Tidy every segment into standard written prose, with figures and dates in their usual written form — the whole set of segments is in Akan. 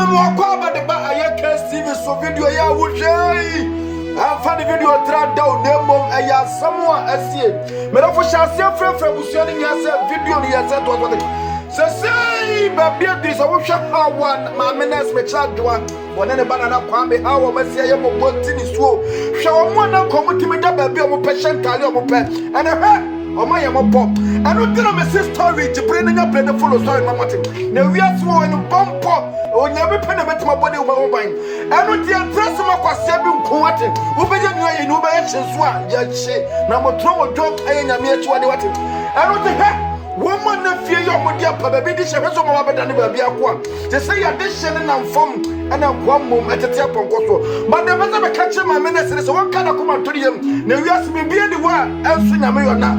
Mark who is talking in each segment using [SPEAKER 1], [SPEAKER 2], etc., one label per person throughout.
[SPEAKER 1] Mwakwa de ba ayeke Steve so video ya wujei. Amfa the video tra down dem mom aya samwa asie. Me do fo shasia frefre busuo ni nya se video ni ya se to what. Say baby this I will share how one my menace me child one. One ne banana kwame how o masia ye mo bonti ni suo. Hwe o mo na komuti me da baby o mo patient tale o mo pe. And o ma ye mo pop. I don't tell me say story to bring up the full story mama thing. Na we are so in bumpo. O nya be pen met my body o ma ban. I don't tell dress ma kwase bi nko wate. Wo be je nua ye no be ye chenso a ya che. Na mo tro mo dwo aye nya me achi wade wate. I don't tell woman na fie yo mo dia pa baby di she so mo ba dane ba bia ko a te say ya de she na mfom ana kwa mom atete aponko so but the best be catch my ministry so one kana kuma toriyam na wiase be bia di wa ensu nya me yo na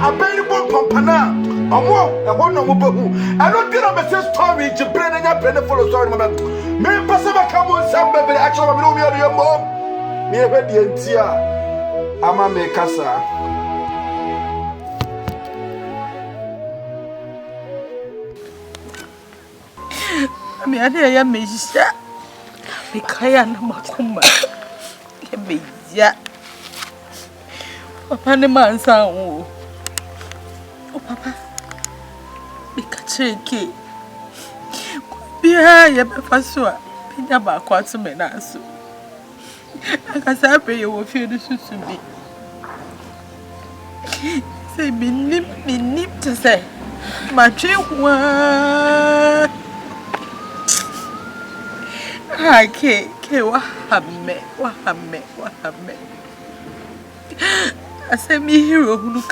[SPEAKER 1] abani bon pampana omo e ho na mo behu I don't think I'm a story to bring nya bring follow story mo me pasa ba ka mo sam be actually me no me yo mo me e be di entia ama me kasa
[SPEAKER 2] I am Misha. Mikaya Namakuma. Meja. Papa, the man, son. Oh, Papa. Mikacheki. Bia, Yapasua. Pinaba, quite menace. I can say you will feel this to be. Say, be nip to say. My children. Ke wahame asemi hero hunu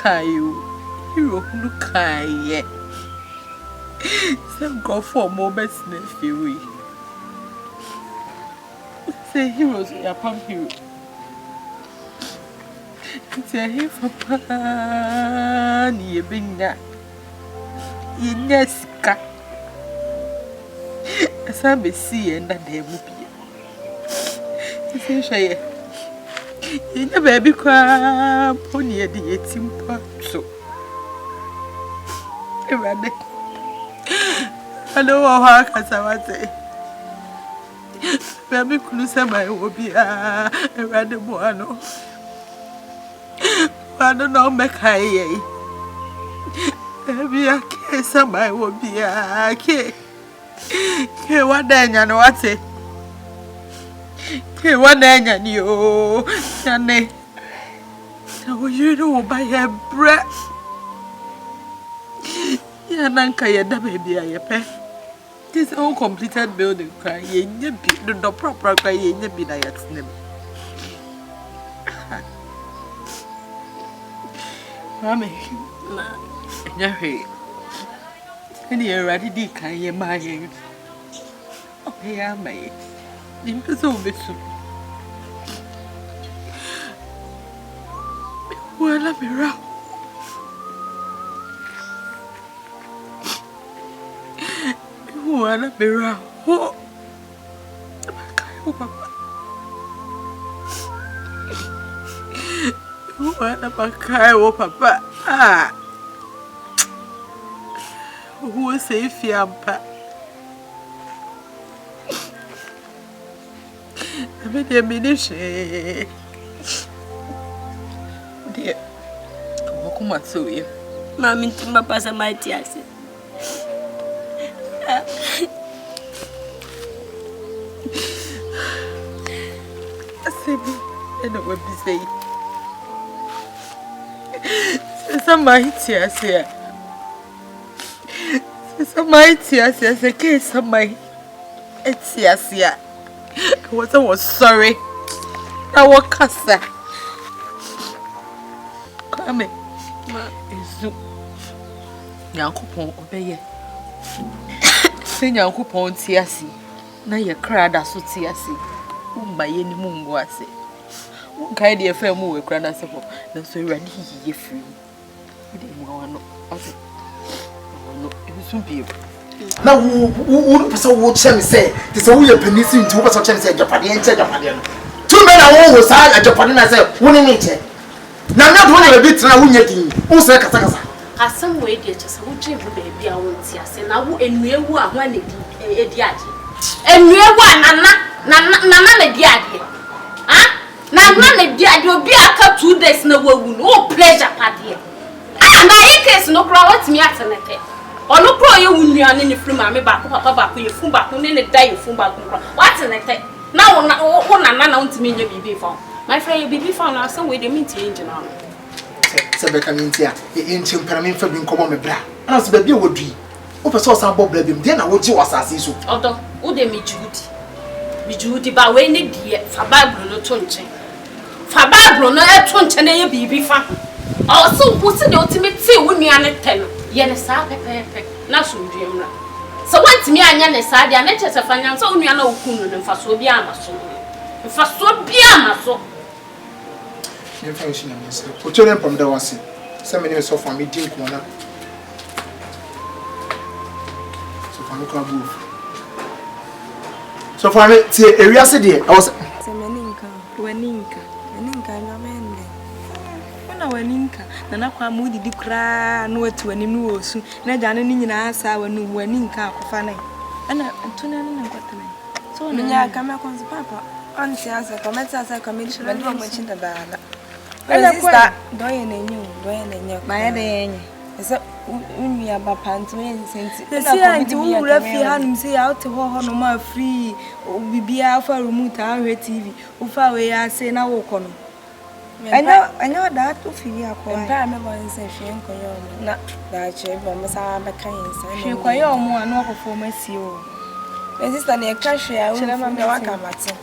[SPEAKER 2] kai some go for moments na fiwi say heroes ya pam hero say he papa ni ebinya yenyasika Sabe see and that they would be. Say, you never be quite pony at the 18 so. I know how can I say. Baby couldn't say my will be a rather buono. I don't know, make high. Baby, a case of my will be a cake. Ke wadanya no wate ke wadanya ni o yane so you know by her breath yananka yeda baby ayepe this all completed building cry yenye bi do proper cry yenye bi na yatsnem mami ma nyahe Any ready di kan ye ma ye. Oh ya mai. Dim ko so besu. Wala mira. Wala mira. Ho. Kai ho papa. Wala kai ho papa. Ah. Who say fiampa? I made a minish. Dear, come on, so you.
[SPEAKER 3] Mammy, to my pass my tears.
[SPEAKER 2] I say, and it would be say. Some might tears here. Mighty, I said, a case of my. It's yes, yeah. I was sorry. I was cassa. Come in, Zoo. Yanko Pon obey. Sing Yanko Pon Tiasi. Now you cried as so Tiasi. By any moon was it. One kind of fair move, grandasable. Then so ready, ye free. You didn't want to.
[SPEAKER 4] Now, who person would tell me say, this is only a penicillin to what I say, Japan, Japan. 2 men are always high at Japan, I said, winning nature. Now, not one of a bit now, who's like a
[SPEAKER 3] some way, dear, just a good baby, I won't see us, and I will, and we are one idiot. enwe wa nana na di ade ah nana na di ade obi aka 2 days na wawu no pleasure pade ah na ikes no kra watimi atenete ono kro ye wunuane ne firi ma me ba papa ba ko ye fu ba ko ne ne da ye fu ba ko kra watenete na wo nana na untimi nya bibi fa my friend bibi fa na say we dey meet engine na
[SPEAKER 4] se be kamintia e nchimpara me fa bi nkomo me bra ana se ba bi wodui o pese o san bo bra bi m de na wo ji wasase so
[SPEAKER 3] odo wo de mijudi ba we ne die fa bible no to nchen fa bible no e to nchen na ye bibi fa o so wo se de ultimate wo nuane ten ye ne sa pepepe na so nduemra so wantimi anya ne sa dia na chese fanya so wo nuane okunu ne fa so bi amaso fa so bi amaso
[SPEAKER 4] ne fa shi na me se o tore pom da wase se me ne so fa me din ko na so fa me ko abu so fa me ti area se de I was
[SPEAKER 5] se meninka na mende na waninka na nakwa mu didi kra na watu anim no osu na jane ni nyina asa wanu waninka akofa na ana antuna na kwatana so na nya kama konzi papa anti asa kama tasa kama ni shibandi wa mchinda bala ana sister doye na nyu ma de yenye esa unyu aba pantu yen senti na ko bi wura fi hanum se ya ote ho no ma free bibia afa remote ahwe tv ufa we ya se na wo kono anya da to fi akwa mpa me bo nse hwe nkoyo na da che bo me sa ba kan nsa hwe koyo mu anu akofo masi o my sister na ka hwe a wo me waka mate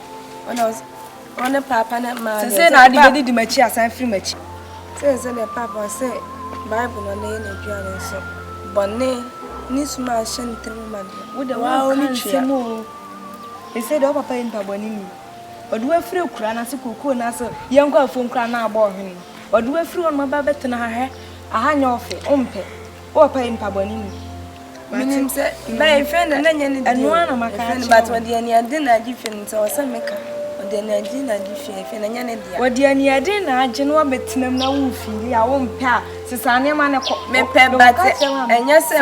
[SPEAKER 5] ona papa na ma se na adi di machi asan free machi se le papa se bible no na na duane so bonne ni suma shen tremman wo de wa o ni twemo e se de papa en paboni ni oduwa firi kura na se kokoo na se yenko afon kura na aba ohwene oduwa firi on maba betena hahe ahanya ofe ompe wo pa en paboni ni minim se ba friend na nya ni anu ana maka but wodi ani ade na adi fe nta o se meka wodi ani ade na adi fe na nya ne dia wodi ani ade na age no betenam na wo fili a wo mpe a sesane ma ne ko me pe bate enya se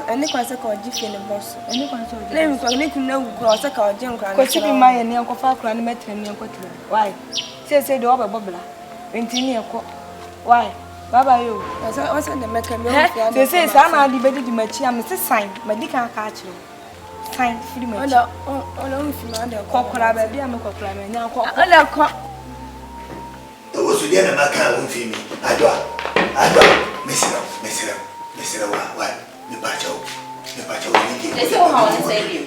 [SPEAKER 5] ani kwa se ko agi fe ne boss ani kwa se o le mi kwa ne kun na wu kura o se ka o je nkura ko ti bi ma ye ne enkofa kura ne metrem ne enkotra why se de obebobla enti ne ekọ why baba yo o se de meka me o se sa na adi bedi di machi am se sign madika aka achiro sign free machi o mi fi ma de kokora ba bia me kokora me nya ko o le ko
[SPEAKER 6] to wo su dia na maka wo fi mi adwa mesira wa me pa chao ni di
[SPEAKER 3] ese o ha won say bi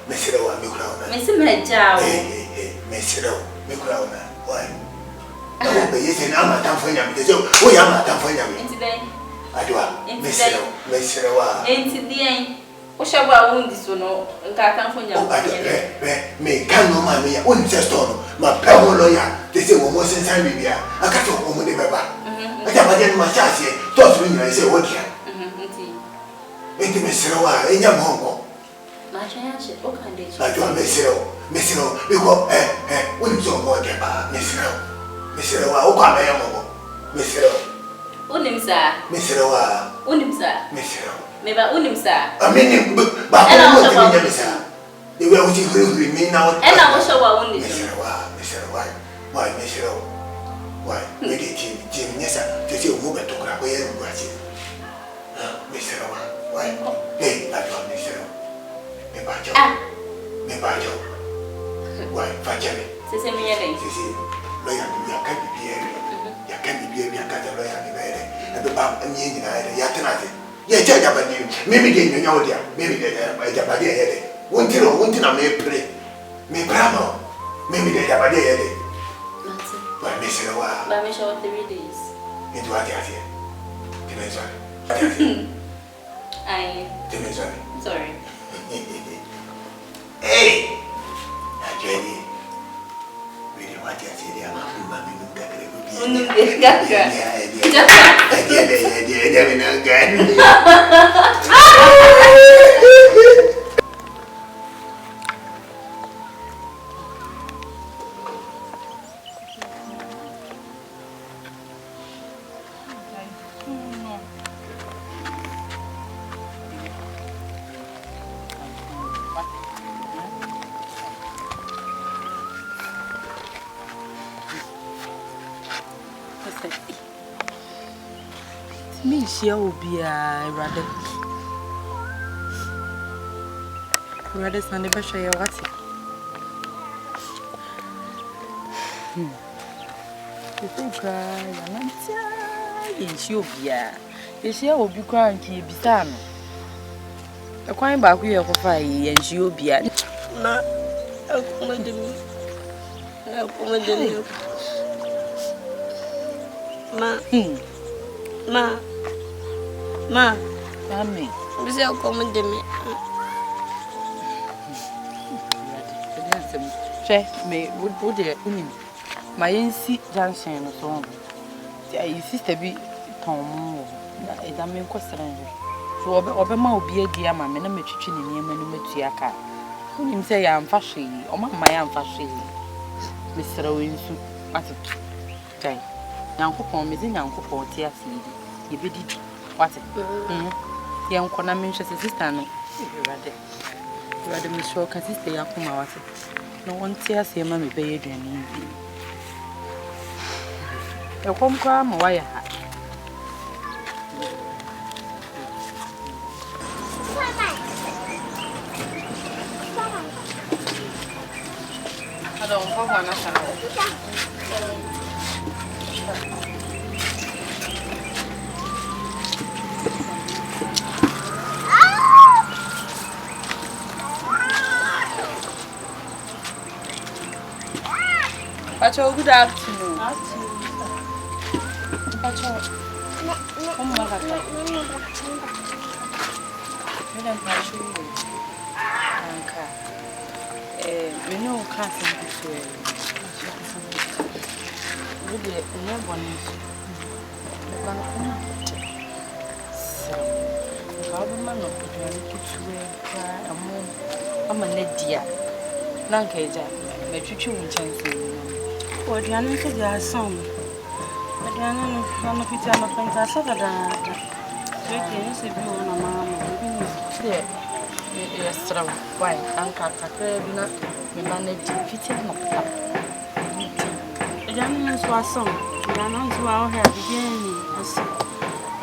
[SPEAKER 6] mesira wa me kura ona
[SPEAKER 3] mesira jao
[SPEAKER 6] mesira me kura ona wa na be yese na ma tan fanya me je o ya ma tan fanya me
[SPEAKER 3] enti ben
[SPEAKER 6] adwa mesira wa
[SPEAKER 3] enti dien o shagwa wundi so no nka tan fanya
[SPEAKER 6] me kan no ma me ya o ni se store no ma pa ho lo ya te se wo mo sensan bibia aka to wo mo de beba aja ba de ma cha se to so ni se wo dia enti mesira wa enya mo
[SPEAKER 3] ma cha ya che o kan de
[SPEAKER 6] adwa mesira biko o ni so mo de ba mesira wa o kwa me ya mo mesira
[SPEAKER 3] unimsa
[SPEAKER 6] mesira wa
[SPEAKER 3] unimsa
[SPEAKER 6] mesira
[SPEAKER 3] meba unimsa
[SPEAKER 6] amini ba ko mo te nya mesira de we o ti huri mi na o
[SPEAKER 3] ena wo sho wa undi
[SPEAKER 6] mesira wa mesira wa we de ti nyesa te se o mo beto kra ko ye ngwa chi mesira wa la do mesira me ba jo wa fa jame
[SPEAKER 3] se mi ye dai
[SPEAKER 6] sisi lo ya bi ya ka bi ya ka lo ya ni bere e be ba mi ni na ya tena te ye je ja ba ni mi de nyonya o dia mi de ja ba de ye de wonti na me pre me bravo mi de ja ba de ye de ba me se wa
[SPEAKER 3] ba me show 3 days
[SPEAKER 6] e do ati ati ti me sorry
[SPEAKER 3] ai
[SPEAKER 6] ti me
[SPEAKER 3] sorry
[SPEAKER 6] hey ajeni we de wati ati dia ma fu ma mi nunca creo
[SPEAKER 2] Me share will be rather. Rather Sunday Basha, what's it? You think cry, yes, you'll be yes, you will be crying to you, Bisan. A quite back we are for 5 years, you'll be at
[SPEAKER 5] Ma,
[SPEAKER 2] Mammy.
[SPEAKER 5] Miss El commanded me.
[SPEAKER 2] Che, me would put it in my NC Junction or so. Your sister be Tom, a damn question. So, Obama will be a dear mamma, and I'm a chicken in your menu to your car. Who him say I am fashion, or my am fashion. Mr. Owens, what's it? Jay, Uncle Pom is in Uncle Pom, tear seed. You be did what it? Young Connor mentions his sister. No, rather, Miss Rock, as they are from our. No one tears your mammy bay dreaming. A home cram, wire. I don't know what Pacho, good afternoon. Pacho, come on, Pacho. We know casting this way. We did never want so, government of the I'm a Lydia. Nankaja, my future chance. What you are not your son. But I don't know if it's a fantasy. So, you can see you on a mamma. Yes, sir. Why, Uncle Capella, the manager, fitting up. The young man's was song. We are not to our hair beginning. As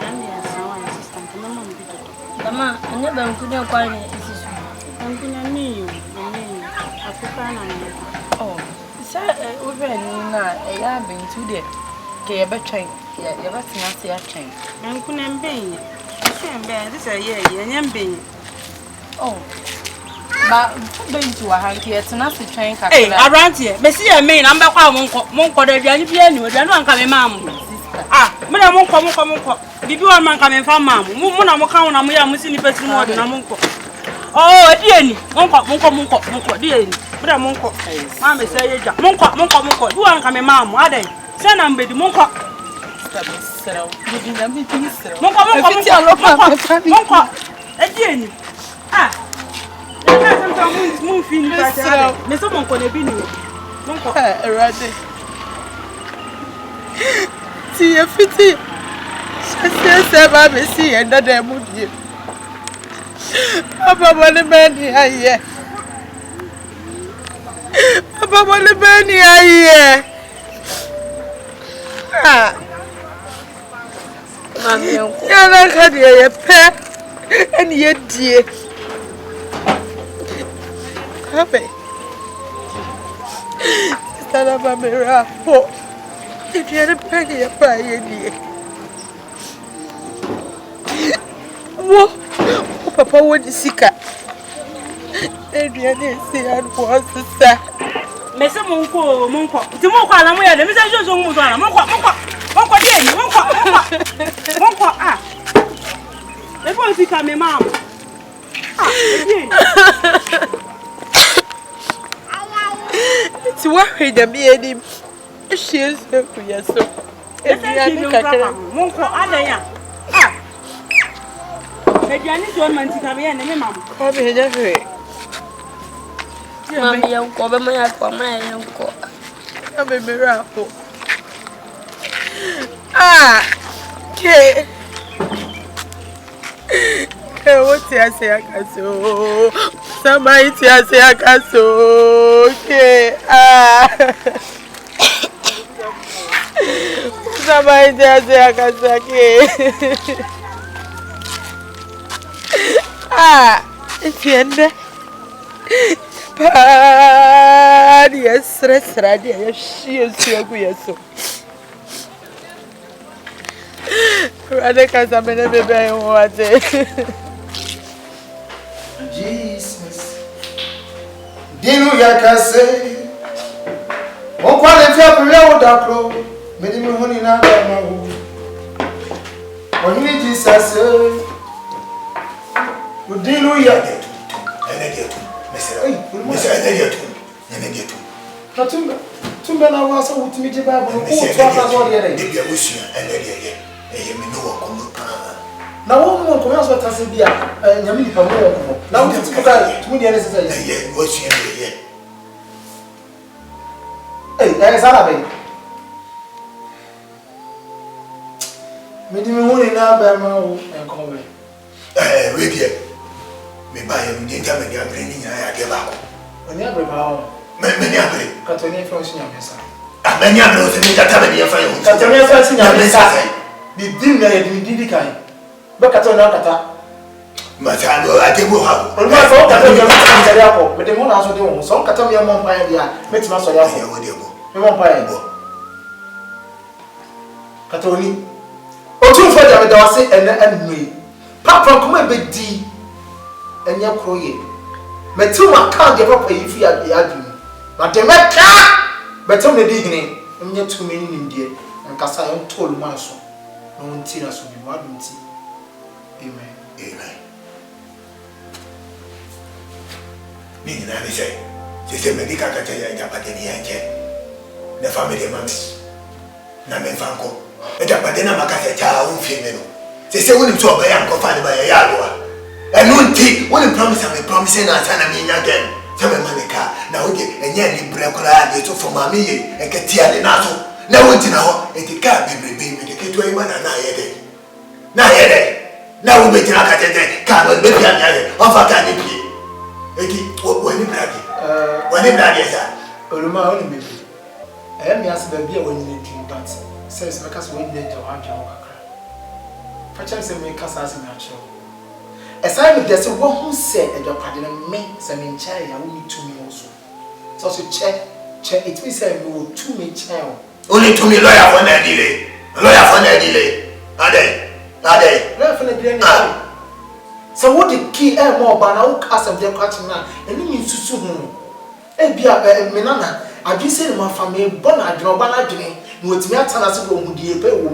[SPEAKER 2] then, yes, our assistant, no one be the Mama, I never could acquire it. I'm going to meet you. African. Oh. Sir, over and I have been to the Kayaba train. You ever seen us here train? I'm couldn't be. This a year, and being. Oh, but going to a hanky at another train. Hey, around here, Messi, I mean, I'm back on Monco, the Janibia, the one coming, ma'am. Ah, Madame Monco, did you want man coming from Mam? Muna Mocana, we are missing the person more than a Monco. Oh, dear, Monco, dear. But I'm Monco. Mamma say, Monco, you aren't coming, ma'am, are they? Send them, baby, Monco. Monco, again. Ah, there's some moving. Miss Monco, the video. Monco, right. See a fitty. Yes, I'm a see another movie. Papa, what a man here. Papa, what a man here. Ah, you're not having a pet, and yet, dear. Happy. Instead of a mirror, if you had a penny, a pie, dear. What? Papa would seek her. And you didn't see her was the sad. Mr. Monco, the Monco, I'm where the Mr. Monco, ah. They won't see me, ma'am. It's worried that me and him. She is so for yourself. If you are Monco, ah. But you need to man to come here and ma'am. Come here, Jeffrey. Mamma, young cover my uncle. I'm a miracle. Ah, okay. What's your say? I can so. Somebody say I can so. Okay. Ah. na mai jaze akasake. Ah, entiende? Pa, dia stressra dia ya shie ku yeso. Rade casa mene bebe wate.
[SPEAKER 4] Jesus. Dinu yakase. O kwale fi apre o dakro. Medi me honi na ba ma wo. O ni Jesus. O dinu yakase. Tumbe na wasa utimi je ba bo o twa sa so de re
[SPEAKER 6] bia usua enede ye me no ko pa
[SPEAKER 4] na wo mo ko yaso tase bia nyame ni pa mo ko na wo ti ka tumi de ne sesa
[SPEAKER 6] ye usua ye
[SPEAKER 4] sala be me di me woni na ba ma wo enko we
[SPEAKER 6] we die me ba ye me nja me dia bre ni nya ya de ba ko
[SPEAKER 4] oni abre ba o
[SPEAKER 6] me ni abre
[SPEAKER 4] ka to ni fa nyame sa
[SPEAKER 6] me ni abre o se ni kata me ni fa yo
[SPEAKER 4] ka to ni fa nyame sa bi din na ye di kan be ka to na kata
[SPEAKER 6] ma ta no ate bo ha
[SPEAKER 4] oni ma so ka to nyame sa ni ya ko me de mo na so de wo so ka to me mo mpa ya me ti ma so ya ko
[SPEAKER 6] ya wo de bo
[SPEAKER 4] me mo mpa ya ka to ni o tun fo ja me da wase ene anui papa kuma be di enya kroye metu aka de papa yi fi adu na de meka betu ne di hine enya tumi ni ndie nkasa yo tolu ma so no nti na so bi ma dum ti amen
[SPEAKER 6] ni na ni se medika ka ya ja pate ni anje na family man na me fanko e ja pate na makase cha u fi me no se woni to ba ya nko fa ni ba ya lo a enu nti woni promise na ata na me nya gen se me manika na wo de enye ni bre kora de to for mama ye e ke tia de na so na wo nti na ho e ti ka bebrebe me de ke to ima na ye de na wo be tira ka tete ka no be bia nya ye o fa ka ni bi e ki wo ni brage sa
[SPEAKER 4] oluma oni be mi ase ba bia woni ni dream but say se meka so woni de jaw ha jaw kakra fa chan se me kasa ase me acho esai me dese wo hu se ejopade na me se me ncha ya wo ni tumi wo so che it means say me wo tumi cha o
[SPEAKER 6] only to me lawyer for na delay ade
[SPEAKER 4] lawyer for na delay so what the key more ba na wo asem de kwati na eni mi susu hu e bia me nana adi se ma fa me bo na adwene oba na adwene na otimi atana se wo hu die pe wo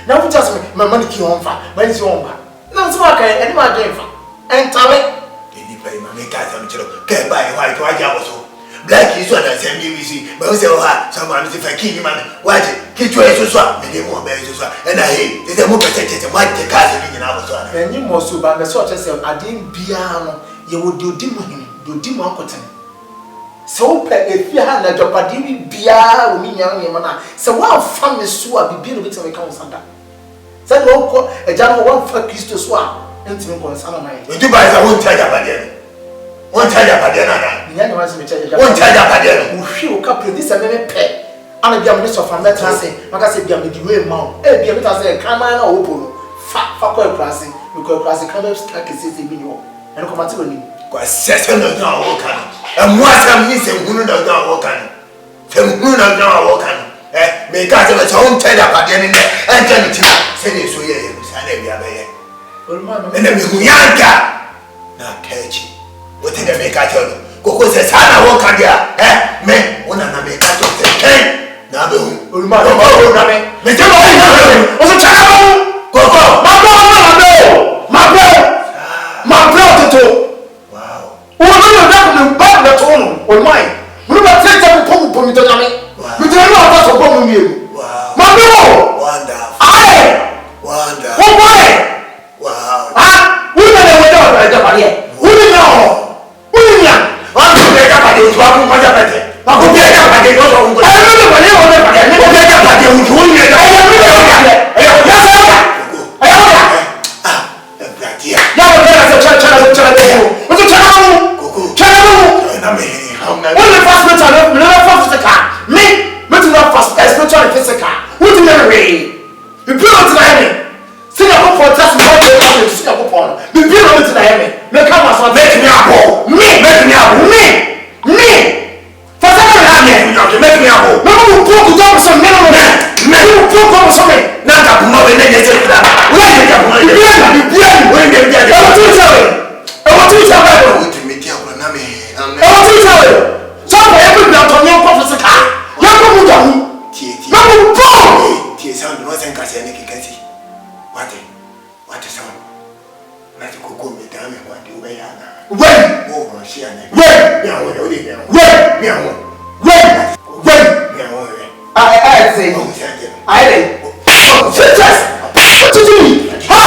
[SPEAKER 4] na wo just me mama ni ki on fa ma ni si on ba na so aka eni ma adwene fa entale
[SPEAKER 6] eni play ma me ka sa me chiro ke ba e wa to aja wo so black is one and send me see but we say oh ha someone is fa ki ni man watch ki to eso so me dey mo be eso so and I dey mo pete ma de ka se ni na wo so na
[SPEAKER 4] eni mo so ba me so che se ade bia no ye wo de odi mo hini de odi mo akoten so pe efia ha na jopade bi bia o mi nyan ye na se wa fa me so a bibi no beti me ka wonsanda se de wo ko eja no wa fa Kristo so a ntimi ko nsana na ye
[SPEAKER 6] odu ba za won charge abade na
[SPEAKER 4] nya no wase me charge
[SPEAKER 6] won charge abade no
[SPEAKER 4] hwi o ka producer me pe ana bia me so fa me trase maka se bia me di we ma o e bia me ta se kama na o polo fa ko e prase me ko e prase kama ska ke se bi ni o eno ko mate woni
[SPEAKER 6] kwa sese no na wo kan e mo asam ni se hunu na wo kan se hunu na wo kan me ka se me so won charge abade ni e nta ni tina se ni so ye sa na bia be ye ene me hu yanka na kechi wote de me ka chono koko se sana wo ka dia me ona na me ka to se ken na be hu
[SPEAKER 4] oluma no na
[SPEAKER 6] me je mo o so chana koko ma bro toto wow
[SPEAKER 4] o no da ko ba na to no oluma mo ba tete ko po mi to na me mi to no ba so ko mo mi e
[SPEAKER 6] wow
[SPEAKER 4] ma bro
[SPEAKER 6] wonderful
[SPEAKER 4] wonderful oh boy
[SPEAKER 6] wow
[SPEAKER 4] we na we da da ba ye we na wa ko be da ba de to wa ko ma da ba de wa ko be da ba de no so ko ai no ba ne o da ba de ne ko be da ba de u ju ni da ai no ba de ai ya sa ai ya
[SPEAKER 6] Bratia
[SPEAKER 4] ya wa da sa cha o to cha
[SPEAKER 6] na me
[SPEAKER 4] when the first spiritual me never first physical me to not first spiritual and physical who do you read Bibi no tena yɛ me. Sina ko for just one day na me sina ko for. Bibi no tena yɛ me. Me ka ma so make me abo. Me. For some na me. Make me abo. Me mo ko ko do so me no me. Me ko ko so me. Na ka ko no be na je se da. Wo ye ka ko no. Bibi wo ye ka ko. E wo tu sawe. Wo me dia ko na me. E wo tu sawe. So for every na to nyon ko fisika. Ya ko mu da hu. Tie. Na mo po. Tie sound no sen ka se ne kikasi. What sound? Na ti koko me da me kwa di o be ya na. When wo ro shi ane. When me awon o de me. When me awon. I say. I dey. Jesus. What you do? Ha!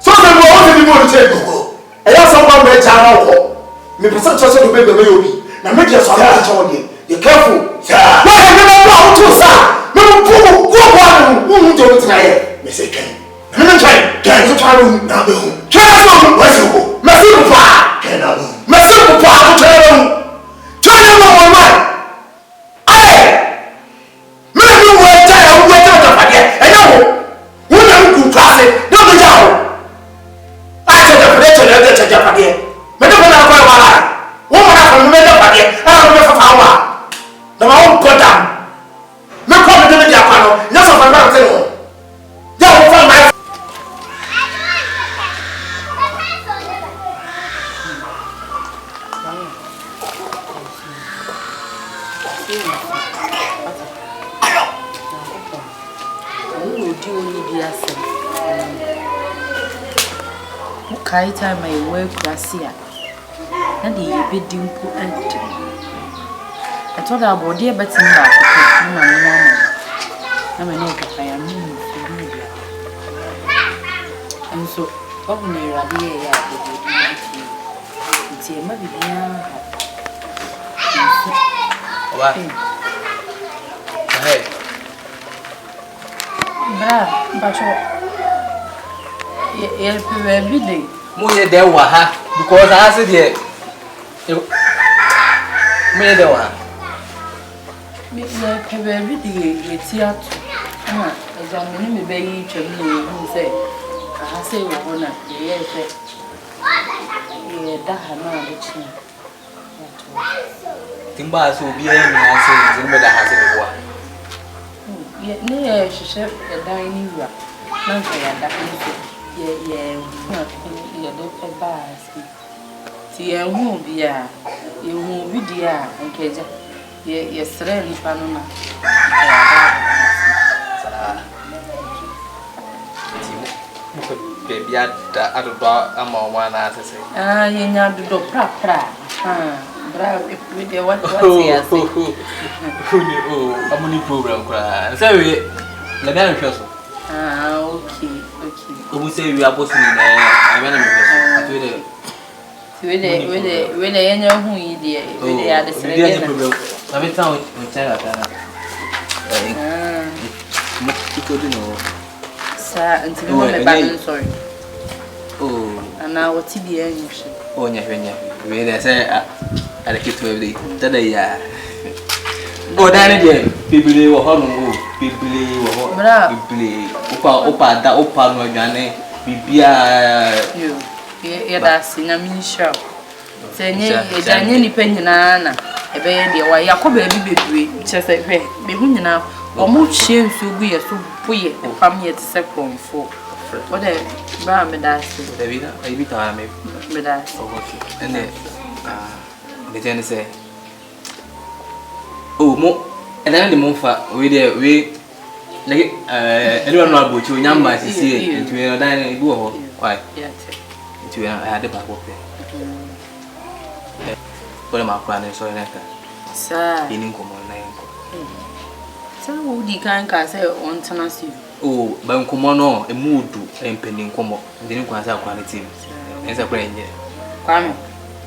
[SPEAKER 4] So say wo o ti mo che go. E ya so ba me cha na wo. Me person cho so do be me obi. Na me je so na cha wo dey. You careful. Sir. Why you never know how to sir? Me mo go who do it na here. Me say can. Me no try so try room na be home. Try so what's you go? Me see go pa. Can na go. Me see go pa to try room. Try no one man. Aye. Me no be we try to pa there. E no wo. Wo na ku class no go jaw. I say the preacher na dey pa there. Me no na kwa wala. Wo mo na fa me dey pa there. Ah me fa fa wa. Na ma won go down. Me ko me dey dia pa no. Nya so fa na say no. Ya wo fa my
[SPEAKER 2] Kai time my work gracia. And the bid dimple and I told her about dear Betty back. I'm an old I am media. And so, only Radia, it's a maybe
[SPEAKER 7] hey.
[SPEAKER 2] But every day.
[SPEAKER 7] Moye there wa ha because I said here. Me there wa.
[SPEAKER 2] Me every day get here. As I'm going to be children who say, I say, well, yes, that no chin.
[SPEAKER 7] Timba so be any answer in the house of the war.
[SPEAKER 2] Yet, near she said a dining room. None for that. The bars. See, I won't be a you won't be dear and Kaja. Yes, really, Panama.
[SPEAKER 7] Baby, I don't know. I'm on one answer.
[SPEAKER 2] Ah, you know, do pra. With the what was
[SPEAKER 7] I'm only program cry. So, let me have a
[SPEAKER 2] ah, okay.
[SPEAKER 7] Who say we are posting in I'm an with the
[SPEAKER 2] any who you dear, with the other
[SPEAKER 7] problem. I've found with Sarah. You could know,
[SPEAKER 2] sir, until I'm sorry.
[SPEAKER 7] Oh,
[SPEAKER 2] and now what TBN?
[SPEAKER 7] Oh, yeah, we say I like it to every day. Oh, Danny, people were home, people Opa, that Opa, no, Johnny,
[SPEAKER 2] you, that's in a mini shop. Say, any penny, Nana, a baby, why Yacob, just a way, be winning now, or more shame to be a so poor, or come here to second for what a ram and that's the time, but that's and then the Jenny say. Oh, more, and then the Mofa, we like anyone about you, young man, see it, and dining go quite. I had the back of it. What am I planning? So, sir, in common name. So, who the kind can say on Tennessee? Oh, but Comono, a mood to impending como, didn't quite quality. As a brain, Kwame.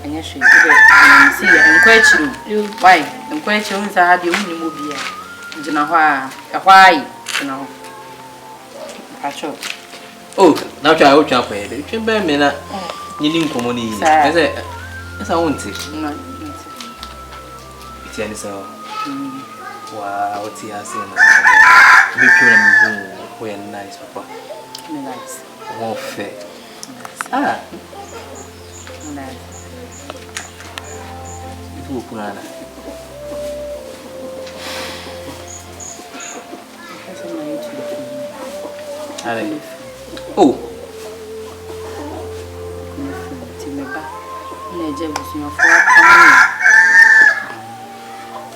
[SPEAKER 2] And yes, she see and question you why and questions I had you in the movie. Why, you know. Oh, now I will jump away. You can bear me that you didn't come on easy. As I want it. It's any so. Wow, what's he has seen? Be pure and
[SPEAKER 7] we are nice, Papa.
[SPEAKER 2] Nice.
[SPEAKER 7] More fair. Ah.
[SPEAKER 2] Nice.
[SPEAKER 7] Who Punana? Oh.
[SPEAKER 2] Timeba. Neje busunyafo akomo.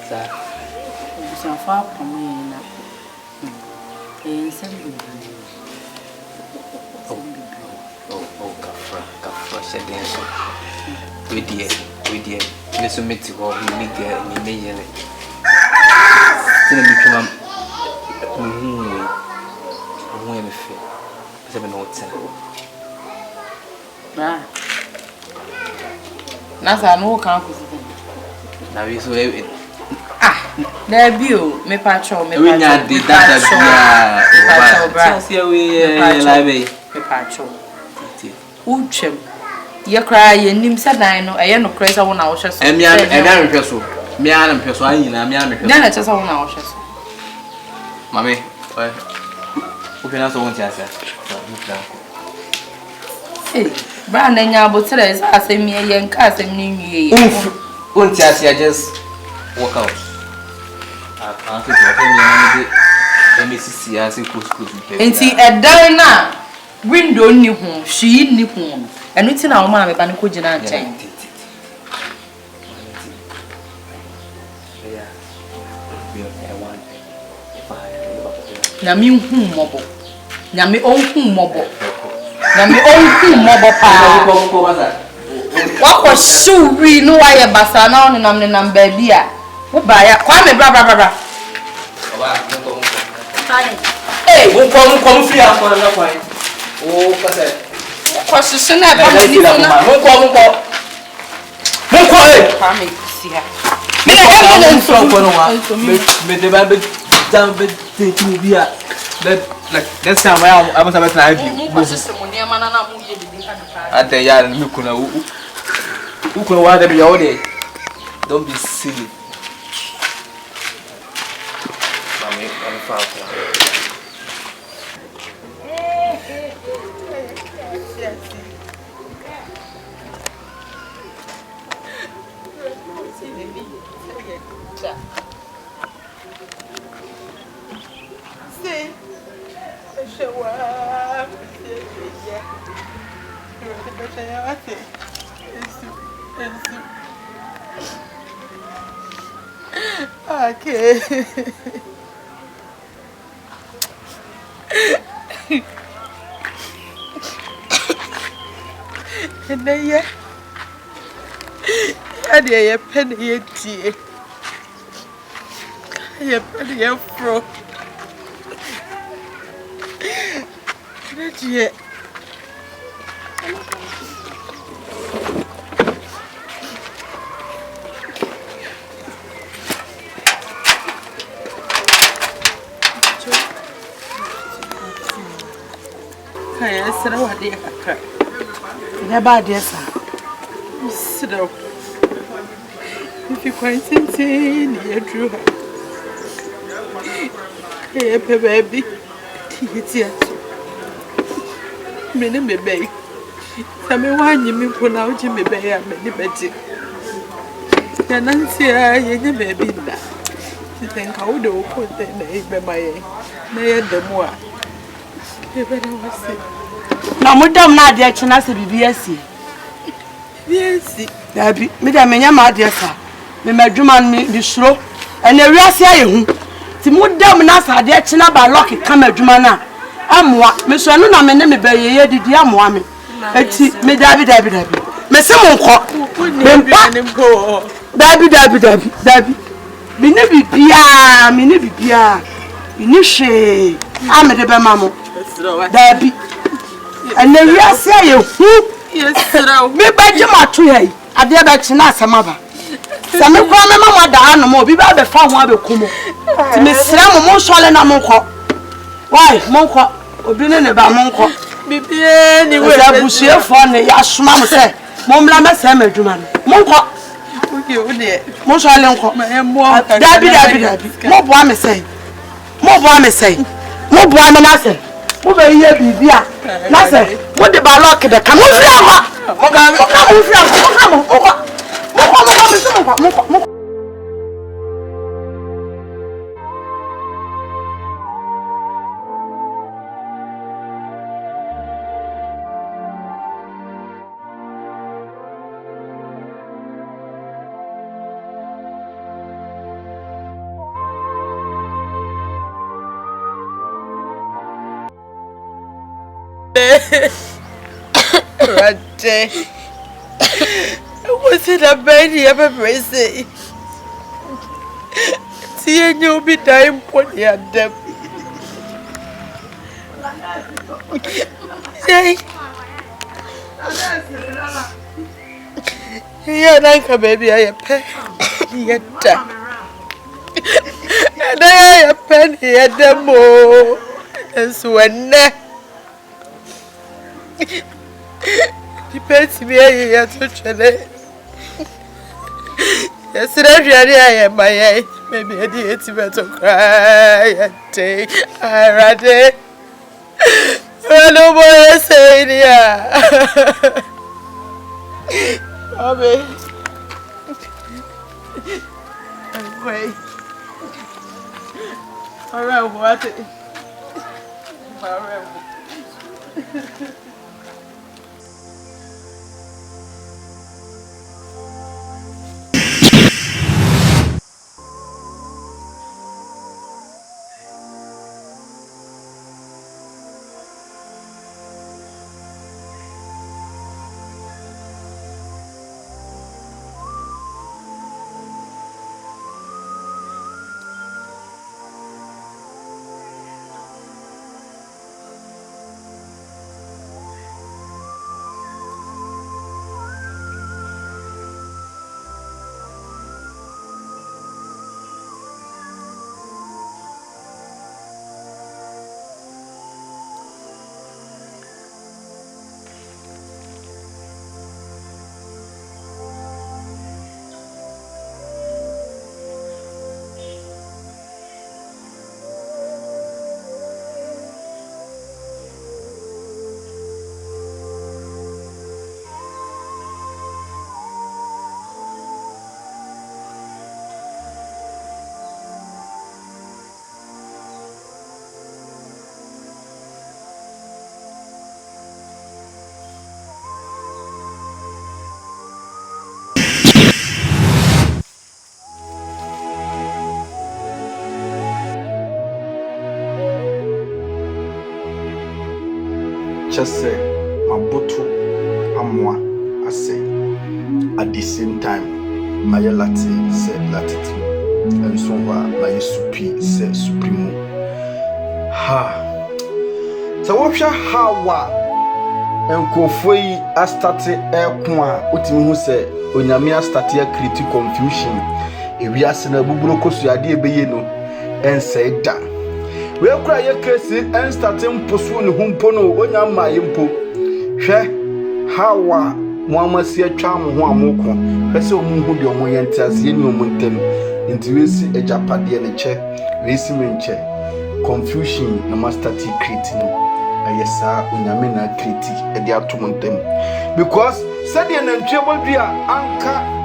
[SPEAKER 7] Sa.
[SPEAKER 2] Busunyafo akomo na. Ensemble.
[SPEAKER 7] Oh, kafra, shedding so. We dear. Me so meet go me girl, me yele. Tell me to am. Me fe. Se me no tell.
[SPEAKER 2] Ba. Nasa no kan ko sitem.
[SPEAKER 7] Na we so
[SPEAKER 2] There be o, me patcho.
[SPEAKER 7] We nya di data bia. See we live.
[SPEAKER 2] Me patcho. Uchem. Ye cry ye nim sadan no, eye no kresa wona wo hwe so.
[SPEAKER 7] Me hwe so. Me an hwe so anyina me an hwe.
[SPEAKER 2] Na na chesa wona wo hwe so.
[SPEAKER 7] Mami, oi. O pena so wonti asa.
[SPEAKER 2] Bra na nya abotre is asem ye nka asem ni nwie.
[SPEAKER 7] Wonti asa just walk out. I think what me sisi asa couscous.
[SPEAKER 2] Enti edan na window ni ho, hwi ni ho. Enu ti na wo ma me ba ne ko gina nchen. Nyame hu mobo. Nyame onhu mobo. Nyame onhu mobo pa. Wako shuri no wa ye basa na on nam baabi a. Wo ba ya kwa me bra.
[SPEAKER 7] Oba, mo. Eh, mo free akwa na kwa. Oh, kase.
[SPEAKER 2] Ko sisi na ba me ni na.
[SPEAKER 7] Mo ko.
[SPEAKER 2] Kwa me si ha. Me na e mo nso
[SPEAKER 7] ko no wa. Me de ba be down be take bia. That like that's time I must have na bi.
[SPEAKER 2] Mo sisi mo ni ama na mo ye bibi ka na.
[SPEAKER 7] Ate ya me kuna u kuna wa da bi ya ode. Don't be silly. Mami, I'm fine.
[SPEAKER 2] Okay. And then yeah, you penny a tea. You penny a fro. Yeah. Kaya sira wa de kakra. Ya ba de sa. Sira. If quite ni edru ha. Kaya pe baby. Titia. Me ne me bai. Sa me wa nyi me ko na o je me bai a me ni beti. Ya nanti a ye nye baby nda. Titenka wo de wo ko te na e be mai. Na ye demu a.
[SPEAKER 8] Na mudam na ade chena se bibiasi.
[SPEAKER 2] Bibiasi.
[SPEAKER 8] Dabi, me da menya ma ade sa. Me madwuma me bisuro. Ene wiase ayehu. Ti mudam na sa ade chena ba lock ka madwuma na. Amwa, me so anu na me ne me ba ye didi amwa me. Eti me dabi. Me se mo nko. Me mpa ne mko. Dabi. Me ne bibia. Me ni hwe. Amede be mamo. Dabi. Ene wiase ayehu.
[SPEAKER 2] Yes,
[SPEAKER 8] me baje matu yai ade ba china asamaba se me kwa me mama da anu mo bi ba be fa ho abeku mo ti me sira mo sole na mo nko why mo nko obi ne ba mo nko
[SPEAKER 2] bibie ni we
[SPEAKER 8] abusue fo ne ya soma mo se mo mla me se madwuma no mo nko
[SPEAKER 2] okay o de
[SPEAKER 8] mo sole nko
[SPEAKER 2] ma e mo
[SPEAKER 8] dabi mo bo am say mo bua me na se mo be ye bibia na se mo de ba lock de ka mo fi ama mo ga mo fi ama mo
[SPEAKER 2] Rade. What's it a baby ever say? See, you'll be dying for your death. Say, yeah, like a baby, I pay yet. And I a penny at the more. And so when depends me here to chale. Yesterday I am my age. Maybe I did to cry and take I rather. No more saying yeah. Bobby. Wait. All right, what? All right.
[SPEAKER 1] Say mabutu amwa ase at the same time my lati say latitude and so my supi say supremo ha so what hawa enkofo yi a start ekon a otimi hu say onyame a start a create confusion ewiase na buburo kosu ade ebeye no ensay da we kura ye kesi en starting posu ne humpo no onya ma yimpo hwe hawa muamasi atwa mo ho amoko pese omu hu de omo yentiase ye ni omu ntem nti we si ejapade ne che we si menche confusion na master t create no ayesa onyame na create e de atom ntem because said ye nantwe bodua anka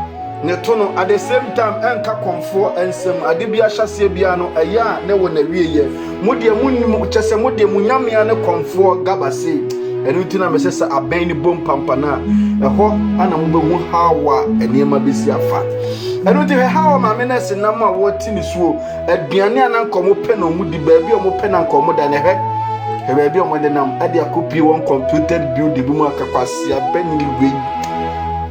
[SPEAKER 1] Netono at the same time enka konfo ensem ade bia hyase bia no eya ne wo na wieye mode munnim chese mode munyame ne konfo gabase enu tina mesesa aben ni bom pampana eho ana mubehu hawa enema besi afa enu ti hawa ma me na senam a woti ni suo aduane ana nkomo pe no mudi baabi o mo pe na nkomo da ne he baabi o mo de nam ade akopi won computer build bi mu akakwase abeni we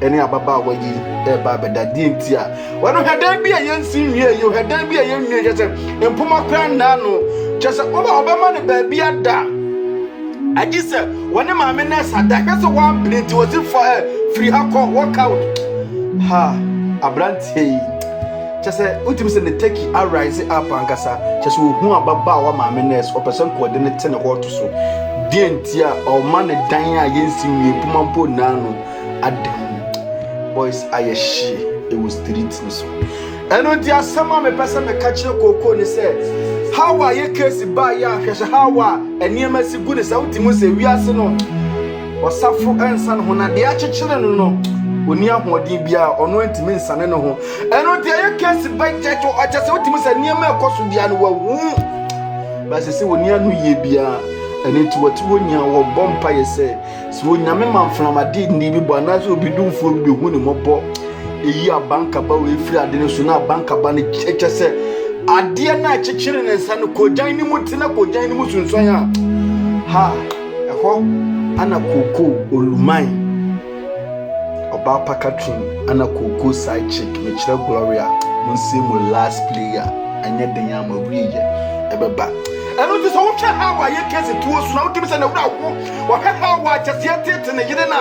[SPEAKER 1] eni ababa wayi eba beda dinti a wano hedan bia yensi nwie yo hedan bia yenwie chese empoma kra na no chese obama ne ba bia da agise woni ma me na sada chese one plate was it for free hako workout ha abranti chese ultim se ne take arise up ankasa chese ohu ababa wa ma me na person coordinate ne ho to so dinti a o ma ne dan a yensi nwie empoma mpo na no adam boys ayeshi it was street so eno dia sama me pesa me kache koko ni say how are you case by ya how are and near mercy goodness out to say we are so or suffer and son who na the actual children no oni ahoɔden bia ɔno ntimi nsane no ho ɛno de aye case by church or just what you say near me akoso bia no wawu ba se se oni anu ye bia ɛne ti wati wonya wo bompa ye se se wonya me manframade ndi bi bo anaso obi dumfo bi hu ne mɔbɔ eyi abanka ba we firi ade ne so na abanka ba ne cheche se ade na chichire ne nsa no kojan ni mutina kojan ni musunson ya ha ɛhɔ ana koko oluman oba pakatrin ana koko side chick me chira Gloria mun say mo last player anya den ya ma wiye ebeba eno ti so wo hwe ha wa ye kese tuo so na wotimi se na wura ko wo hwe ha wa chese tete ne yire na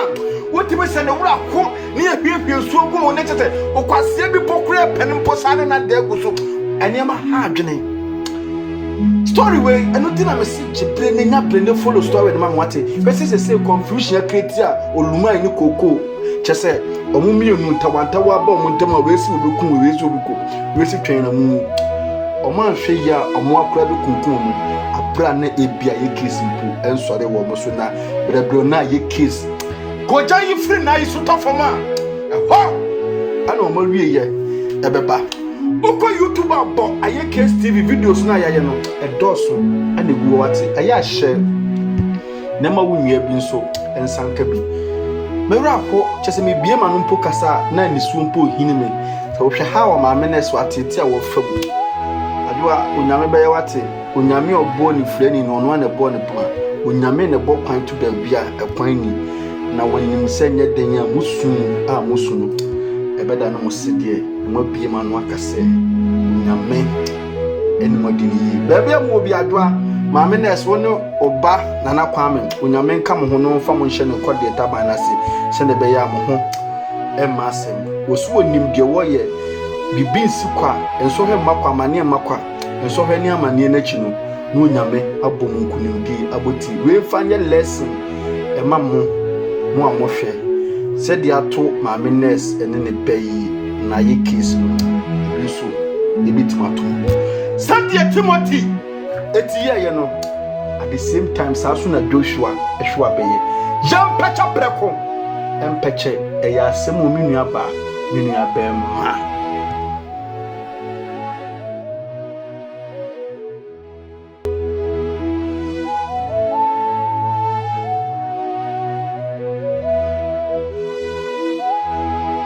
[SPEAKER 1] wotimi se na wura ko ne ahwiehwie so go ne tete okwase bi pokura pen mpo sane na da gu so eniema ha adwene story way eno ti na me si chepre ne nya plane follow story de man wate bese se confusion create a oluma ni koko chese omu mienu tawantawa ba omu ntama wesi obekun wesi obiko wesi twen na mu omu anhwe ya omu akura be kunkun mu abra na ebia ye case mpu ensore wo mo so na brebro na ye case koja yi free na yi so tofoma eho ana omu wie ye ebeba oko YouTube abo aye case TV videos na yaye no edoso ana guo wate aye ahye na ma wunua bi nso ensanka bi mewra ko chese me bie ma no mpo kasa na nisuo mpo hini me so hwe ha wa ma menes watete a wo fabu adwa onyame beye wate onyame obo ni freni no no na bo ne pa onyame ne bo kwan to ba bia ekwan ni na wonim senye den a musu no ebeda no musede mo bie ma no akase onyame enimodini bebe mo bi adwa ma menes wono oba nana kwame onyame nka mo ho no fa mo nhye ne kode taban na se se ne be ya mo ho emasem wosu onim de wo ye bibi nsikwa enso hwe makwa mane makwa enso hwe ni amane na chi no no onyame abom nkunimdi aboti we fanye lesson ema mo amohwe se de ato ma menes ene ne bayi na ye case no biso ebitimato Sandia Timothy etiye no at the same time sasu na Joshua ehwa beye yam pecha breko empeche eya asem o minua ba ma